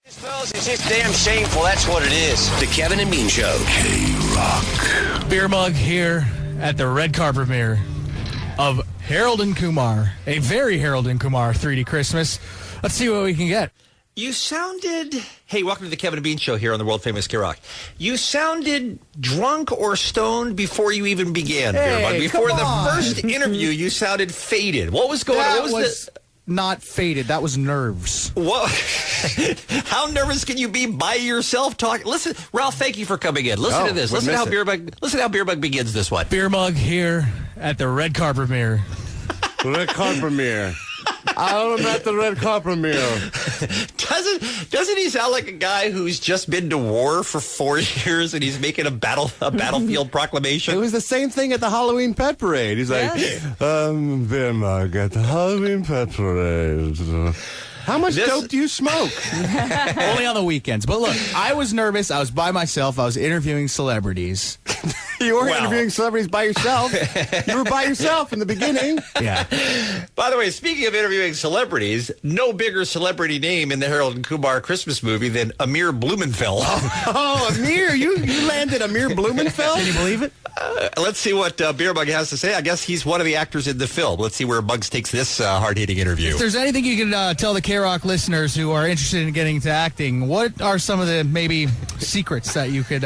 Fellas, it's just damn shameful. That's what it is. The Kevin and Bean Show. KROQ. Beer mug here at the red carpet premiere of Harold and Kumar, a very Harold and Kumar 3D Christmas. Let's see what we can get. You sounded... Hey, welcome to the Kevin and Bean Show here on the world-famous KROQ. You sounded drunk or stoned before you even began, Beer Mug. Before the first interview, you sounded faded. What was going on? What was not faded. That was nerves. What? How nervous can you be by yourself talking? Listen, Ralph, thank you for coming in. Listen to this. Listen how Beer Mug begins this one. Beer mug here at the red carpet premiere. Red carpet premiere. I'm at the red carpet premiere. Doesn't he sound like a guy who's just been to war for 4 years and he's making a battlefield proclamation? It was the same thing at the Halloween pet parade. He's like, Beer Mug at the Halloween pet parade. How much dope do you smoke? Only on the weekends. But look, I was nervous. I was by myself. I was interviewing celebrities. You were interviewing celebrities by yourself. You were by yourself in the beginning. Yeah. By the way, speaking of interviewing celebrities, no bigger celebrity name in the Harold and Kumar Christmas movie than Amir Blumenfeld. Oh, Amir, you landed Amir Blumenfeld? Can you believe it? Let's see what Beer Mug has to say. I guess he's one of the actors in the film. Let's see where Muggs takes this hard-hitting interview. If there's anything you can tell the KROQ listeners who are interested in getting into acting, what are some of the maybe secrets that you could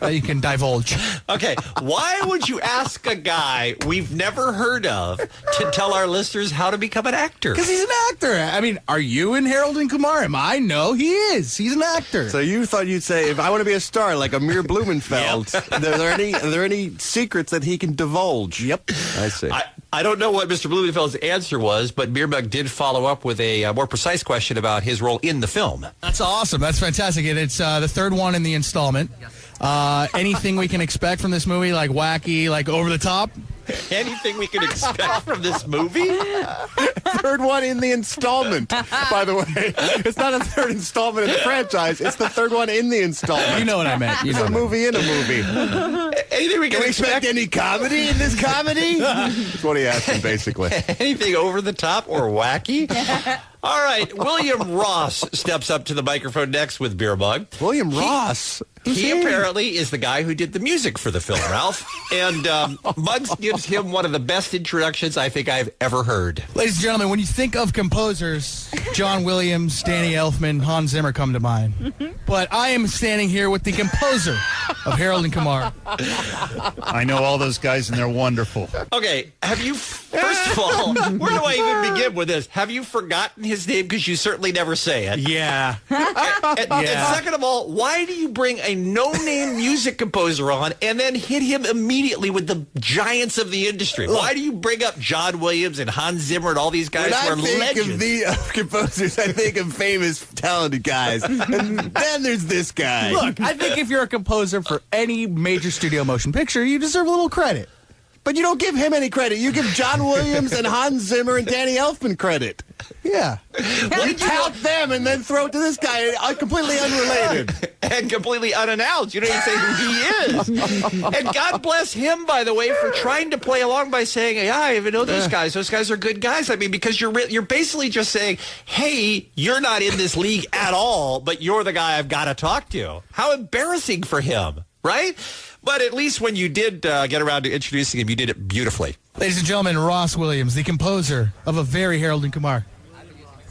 that you can divulge? Okay, why would you ask a guy we've never heard of to tell our listeners how to become an actor? Because he's an actor. I mean, are you in Harold and Kumar? Am I? No, he is. He's an actor. So you thought you'd say, if I want to be a star like Amir Blumenfeld, are there any secrets that he can divulge? Yep. I see. I don't know what Mr. Blumenfeld's answer was, but Beer Mug did follow up with a more precise question about his role in the film. That's awesome. That's fantastic. And it's the third one in the installment. Anything we can expect from this movie, like wacky, like over the top? Anything we can expect from this movie? Third one in the installment, by the way. It's not a third installment in the franchise. It's the third one in the installment. You know what I meant. It's a movie in a movie. Anything we Can we expect any comedy in this comedy? That's what he asked him, basically. Anything over the top or wacky? All right, William Ross steps up to the microphone next with Beer Mug. William Ross? He apparently is the guy who did the music for the film, Ralph. And Muggs gives him one of the best introductions I think I've ever heard. Ladies and gentlemen, when you think of composers, John Williams, Danny Elfman, Hans Zimmer come to mind. But I am standing here with the composer of Harold and Kumar. I know all those guys, and they're wonderful. Okay, have you, first of all, where do I even begin with this? Have you forgotten his name? Because you certainly never say it. Yeah. And second of all, why do you bring a no-name music composer on and then hit him immediately with the giants of the industry? Why do you bring up John Williams and Hans Zimmer and all these guys who are legends? When I think of the composers, I think of famous, talented guys. And then there's this guy. Look, I think if you're a composer for any major studio motion picture, you deserve a little credit. But you don't give him any credit. You give John Williams and Hans Zimmer and Danny Elfman credit. Yeah. You tout them and then throw it to this guy, completely unrelated. And completely unannounced. You don't even say who he is. And God bless him, by the way, for trying to play along by saying, yeah, I even know those guys. Those guys are good guys. I mean, because you're basically just saying, hey, you're not in this league at all, but you're the guy I've got to talk to. How embarrassing for him, right? But at least when you did get around to introducing him, you did it beautifully. Ladies and gentlemen, Ross Williams, the composer of a very Harold and Kumar.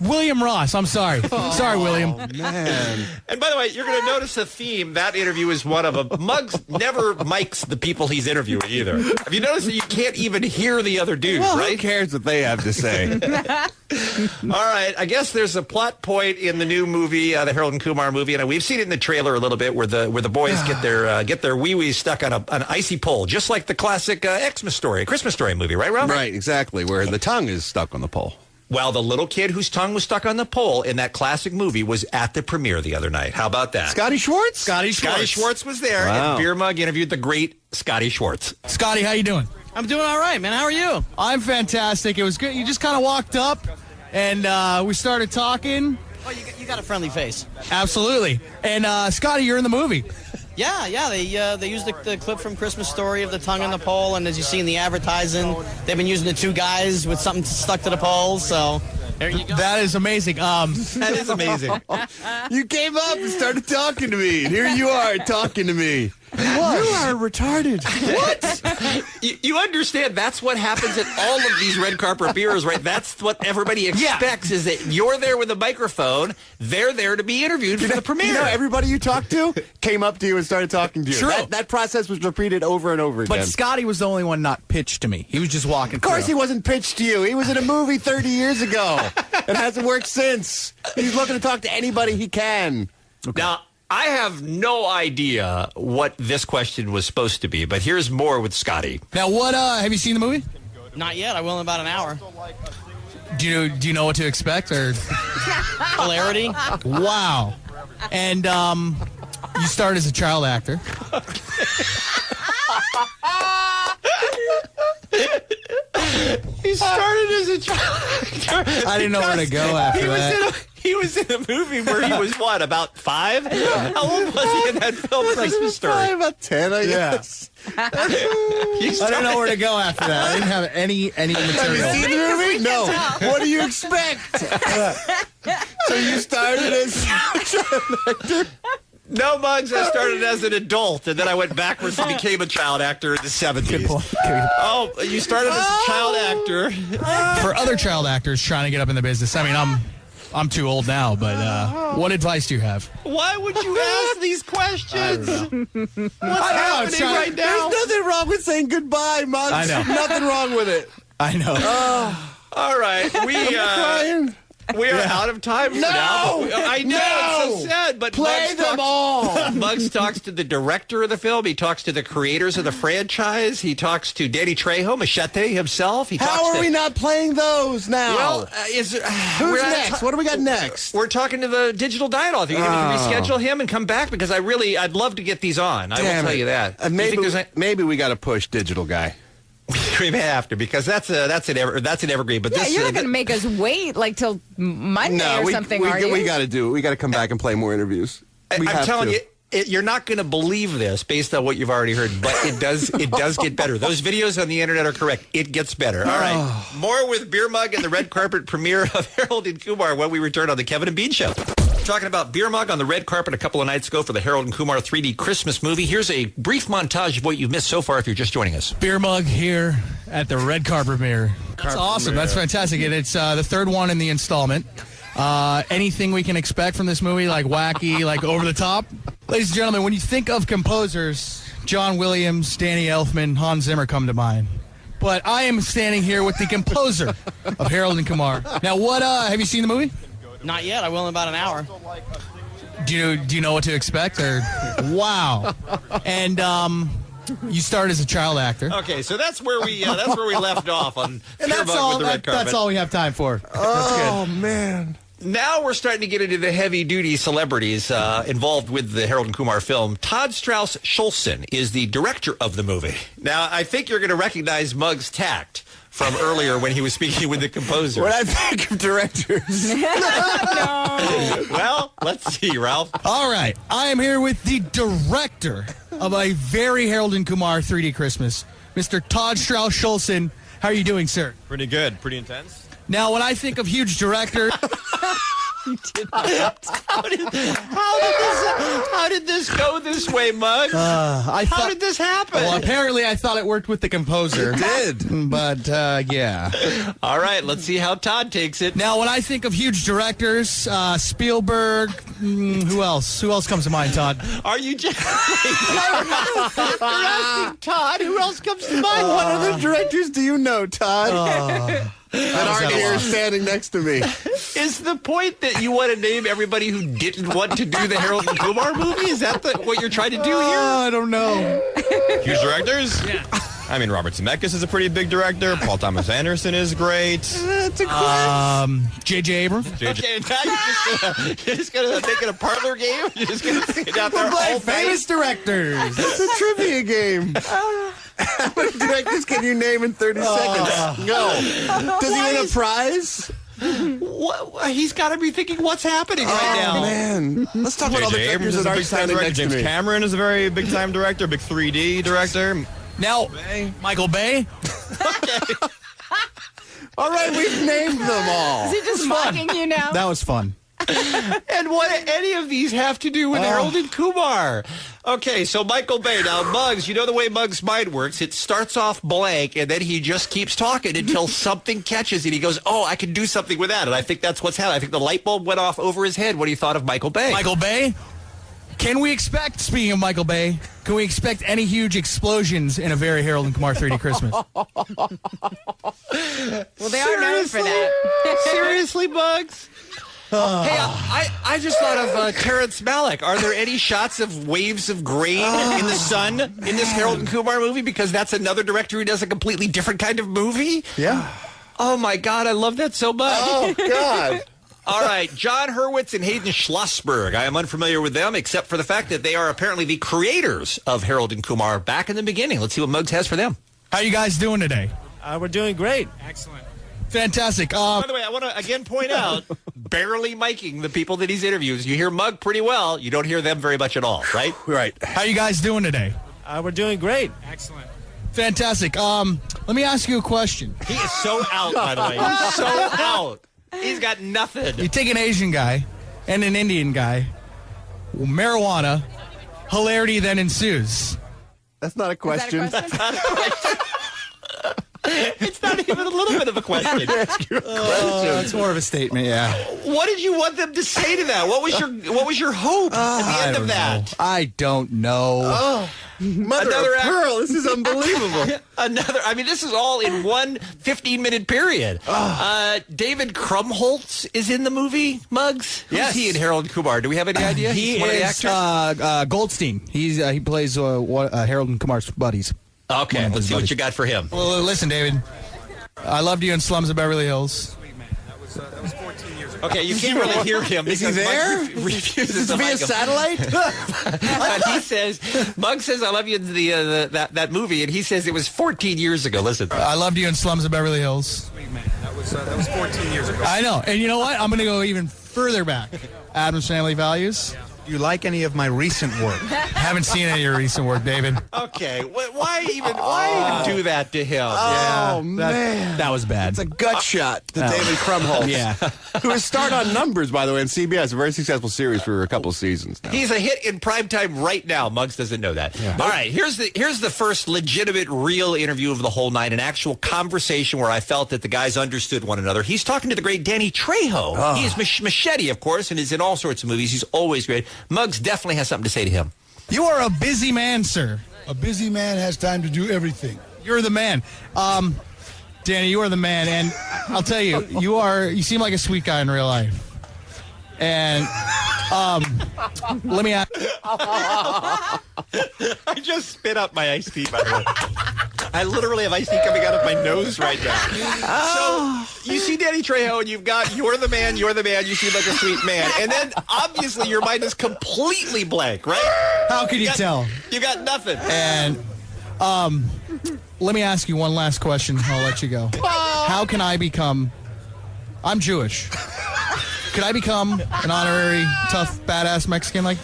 William Ross, I'm sorry. Sorry, William. Man. And by the way, you're going to notice a theme. That interview is one of them. Muggs never mics the people he's interviewing either. Have you noticed that you can't even hear the other dude, right? Who cares what they have to say? All right. I guess there's a plot point in the new movie, the Harold and Kumar movie, and we've seen it in the trailer a little bit, where the boys get their wee-wees stuck on an icy pole, just like the classic Christmas Story movie, right, Ralph? Right, exactly, where the tongue is stuck on the pole. Well, the little kid whose tongue was stuck on the pole in that classic movie was at the premiere the other night. How about that? Scotty Schwartz? Scotty Schwartz was there, Wow. and Beer Mug interviewed the great Scotty Schwartz. Scotty, how you doing? I'm doing all right, man. How are you? I'm fantastic. It was good. You just kind of walked up, and we started talking. Oh, you got a friendly face. Absolutely. And Scotty, you're in the movie. Yeah. They used the clip from Christmas Story of the tongue on the pole, and as you see in the advertising, they've been using the two guys with something stuck to the pole. So There you go. That is amazing. That is amazing. You came up and started talking to me. And here you are talking to me. You are retarded. You understand that's what happens at all of these red carpet premieres, right? That's what everybody expects is that you're there with a microphone. They're there to be interviewed for the premiere. You know, everybody you talked to came up to you and started talking to you. True. That process was repeated over and over again. But Scotty was the only one not pitched to me. He was just walking Of course he wasn't pitched to you. He was in a movie 30 years ago. It hasn't worked since. He's looking to talk to anybody he can. Now, I have no idea what this question was supposed to be, but here's more with Scotty. Now, what, have you seen the movie? Not yet. I will in about an hour. Do you know what to expect? Or Hilarity. wow. And you started as a child actor. He started as a child actor. I didn't know where to go after that. He was in a movie where he was, what, about 5? How old was he in that film, Christmas Story? About 10, I guess. I don't know where to go after that. I didn't have any Have you material. seen the movie? No. What do you expect? So you started as a child actor? No, Muggs, I started as an adult, and then I went backwards and became a child actor in the 70s. Oh, you started as a child actor. For other child actors trying to get up in the business, I mean, I'm too old now, but what advice do you have? Why would you ask these questions? What's happening trying- right now? There's nothing wrong with saying goodbye, Muggs. I know. Nothing wrong with it. I know. All right, Crying. we are out of time for now. I know, it's so sad, but Play them all. Muggs talks to the director of the film. He talks to the creators of the franchise. He talks to Danny Trejo, Machete himself. How are we not playing those now? Well, who's next? What do we got next? We're talking to the digital dial. Are you going to reschedule him and come back? Because I'd love to get these on. I will tell you that. You think there's Maybe we got to push digital guy. we may have to, because that's an evergreen. But Yeah, this you're not going to make us wait like till Monday or something, are you? We got to do it. We got to come back and play more interviews. I'm telling you, you're not going to believe this based on what you've already heard, but it does get better. Those videos on the internet are correct. It gets better. All right. More with Beer Mug and the red carpet premiere of Harold and Kumar when we return on the Kevin and Bean Show. Talking about Beer Mug on the red carpet a couple of nights ago for the Harold and Kumar 3D Christmas movie. Here's a brief montage of what you've missed so far if you're just joining us. Beer Mug here at the red carpet premiere. That's awesome. That's fantastic. And it's the third one in the installment. Anything we can expect from this movie, like wacky, like over the top? Ladies and gentlemen, when you think of composers, John Williams, Danny Elfman, Hans Zimmer come to mind. But I am standing here with the composer of Harold and Kumar. Now, what, have you seen the movie? Not yet. I will in about an hour. Do you know what to expect? Or wow. And you started as a child actor. Okay, so that's where we left off on And Beer Mug with the red carpet. that's all we have time for. Oh, man. Now we're starting to get into the heavy-duty celebrities involved with the Harold and Kumar film. Todd Strauss Schulson is the director of the movie. Now, I think you're going to recognize Muggs' tact from earlier when he was speaking with the composer. When I think of directors. Well, let's see, Ralph. All right. I am here with the director of a very Harold and Kumar 3D Christmas, Mr. Todd Strauss Schulson. How are you doing, sir? Pretty good. Pretty intense. Now, when I think of huge director... How did this go this way, Muggs? How did this happen? Well, apparently I thought it worked with the composer. It did. But, yeah. All right, let's see how Todd takes it. Now, when I think of huge directors, Spielberg, who else? Who else comes to mind, Todd? Are you just... You're asking Todd, who else comes to mind? What other directors do you know, Todd? That aren't here standing next to me. Is the point that you want to name everybody who didn't want to do the Harold and Kumar movie? Is that what you're trying to do here? I don't know. Huge directors? Yeah. I mean, Robert Zemeckis is a pretty big director. Paul Thomas Anderson is great. That's a quiz. J.J. Abrams? Okay, now you're just gonna make it a parlor game? You're just gonna sit out there all Famous directors. It's a trivia game. How many directors can you name in 30 seconds? Go. Does he win a prize? What? He's got to be thinking, what's happening right now? Oh, man. Let's talk about all the J.J. directors Abrams is that a aren't big time standing director. next to James me. Cameron is a very big time director, big 3D director. Now, Michael Bay? All right, we've named them all. Is he just mocking you now? That was fun. And what do any of these have to do with Harold and Kumar? Okay, so Michael Bay. Now, Muggs, you know the way Muggs' mind works. It starts off blank, and then he just keeps talking until something catches it. He goes, oh, I can do something with that. And I think that's what's happening. I think the light bulb went off over his head when he thought of Michael Bay. Michael Bay? Can we expect, speaking of Michael Bay, can we expect any huge explosions in a very Harold and Kumar 3D Christmas? Well, they are known for that. Seriously, Muggs? Hey, I just thought of Terrence Malick. Are there any shots of waves of grain in the sun in this Harold and Kumar movie? Because that's another director who does a completely different kind of movie. Yeah. Oh, my God. I love that so much. Oh, God. All right. John Hurwitz and Hayden Schlossberg. I am unfamiliar with them, except for the fact that they are apparently the creators of Harold and Kumar back in the beginning. Let's see what Muggs has for them. How you guys doing today? We're doing great. Excellent. Fantastic. By the way, I want to again point out, barely miking the people that he's interviews. You hear Mug pretty well. You don't hear them very much at all, right? Right. How you guys doing today? We're doing great. Excellent. Fantastic. Let me ask you a question. He is so out, by the way. He's so out. He's got nothing. You take an Asian guy and an Indian guy, marijuana, hilarity then ensues. That's not a question. Is that a question? It's not even a little bit of a question. It's more of a statement, yeah. What did you want them to say to that? What was your hope at the end of that? I don't know. Mother Another of pearl. This is unbelievable. This is all in one 15-minute period. David Krumholtz is in the movie, Muggs? Yes. Who's he in Harold and Kumar? Do we have any idea? He He's one of the is actors? Goldstein. He plays Harold and Kumar's buddies. Okay, let's see what you got for him. Well, listen, David. I loved you in Slums of Beverly Hills. That was 14 years ago. Okay, you can't really hear him. Is he because there? Muggs refuses to Via mic him. satellite? And he says, Muggs says, I love you in that movie, and he says it was 14 years ago. Listen. I loved you in Slums of Beverly Hills. Sweet man. That was 14 years ago. I know. And you know what? I'm going to go even further back. Adam's Family Values. Do you like any of my recent work? Haven't seen any of your recent work, David. Okay, why even do that to him? Oh, man. That was bad. It's a gut shot to David Krumholtz. Yeah. Who has starred on Numbers, by the way, on CBS. A very successful series for a couple of seasons now. He's a hit in primetime right now. Muggs doesn't know that. Yeah. All right, here's the first legitimate, real interview of the whole night, an actual conversation where I felt that the guys understood one another. He's talking to the great Danny Trejo. Oh. He is Machete, of course, and is in all sorts of movies. He's always great. Muggs definitely has something to say to him. You are a busy man, sir. A busy man has time to do everything. You're the man. Danny, you are the man. And I'll tell you, you seem like a sweet guy in real life. And let me ask. I just spit up my iced tea, by the way. I literally have iced tea coming out of my nose right now. So you see Danny Trejo, and you've got you're the man, you seem like a sweet man. And then obviously your mind is completely blank, right? How can you tell? You got nothing. And let me ask you one last question. I'll let you go. How can I become... I'm Jewish. Could I become an honorary, tough, badass Mexican? Okay,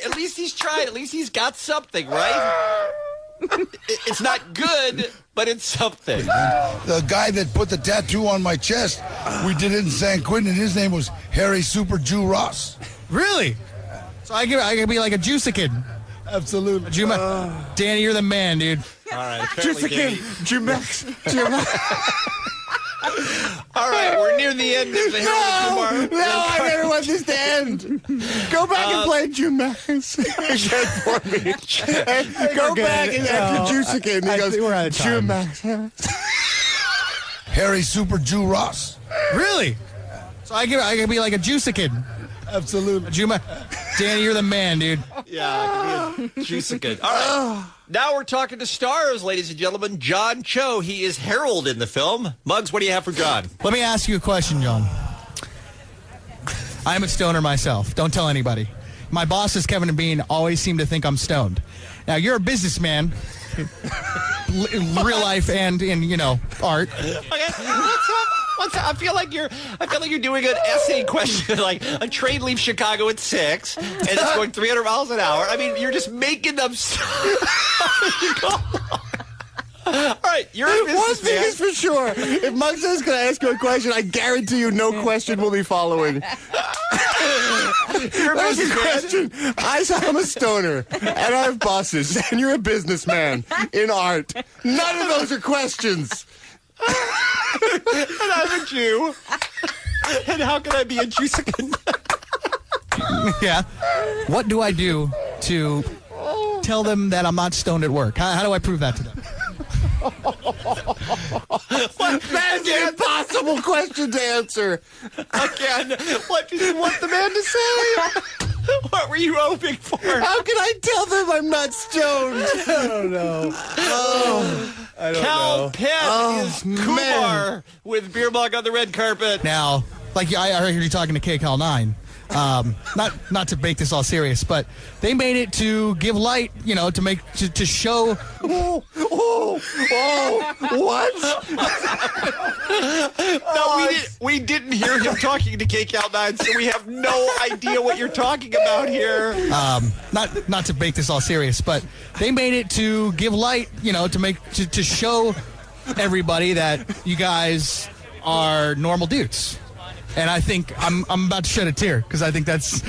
at least he's tried. At least he's got something, right? It's not good, but it's something. The guy that put the tattoo on my chest, we did it in San Quentin, and his name was Harry Super Jew Ross. Really? So I could be like a Juice-a-kid. Absolutely. Danny, you're the man, dude. All right. Juice-a-kid. Jumex. All right, we're near the end of the Harold and Kumar. No, I never want this to end. Go back and play Jumex for me. Go back and after Juice-a-kid. And he goes, we're out of time. Jumex. Harry Super Jew Ross. Really? So I could be like a Juice-a-kid. Absolutely. Danny, you're the man, dude. Yeah, I could be a Juice-a-kid. All right. Now we're talking to stars, ladies and gentlemen. John Cho. He is Harold in the film. Muggs, what do you have for John? Let me ask you a question, John. I'm a stoner myself. Don't tell anybody. My bosses, Kevin and Bean, always seem to think I'm stoned. Now, you're a businessman, in real life and in, art. Okay, what's up? I feel like you're doing an essay question, like a train leaves Chicago at 6, and it's going 300 miles an hour. I mean, you're just making them. All right, right. You're a One thing businessman. is for sure. If Mugg says, can I ask you a question, I guarantee you no question will be following. You're a There's a businessman. question. I'm a stoner, and I have bosses, and you're a businessman in art. None of those are questions. And I'm a Jew. And how can I be a Jew? Yeah. What do I do to tell them that I'm not stoned at work? How do I prove that to them? That is an impossible question to answer. Again, what did you want the man to say? What were you hoping for? How can I tell them I'm not stoned? I don't know. I don't Cal know. Penn is Kumar with Beer Mug on the red carpet. Now, like I heard you talking to KCAL 9. Not to make this all serious, but they made it to give light, to show. What? No, we didn't hear him talking to KCAL 9, so we have no idea what you're talking about here. Not to make this all serious, but they made it to give light, to show everybody that you guys are normal dudes. And I think I'm about to shed a tear because I think that's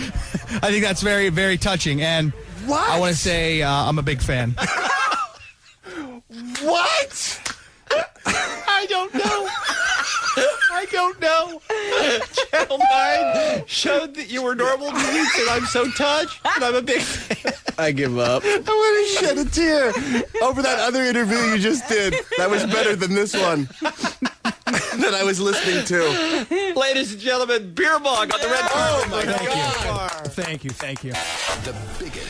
very, very touching. And What? I want to say I'm a big fan. What? I don't know. I don't know. Channel 9 showed that you were normal dudes, and I'm so touched, and I'm a big fan. I give up. I want to shed a tear over that other interview you just did. That was better than this one that I was listening to. Ladies and gentlemen, Beer Mug on the red carpet. Thank you. The biggest.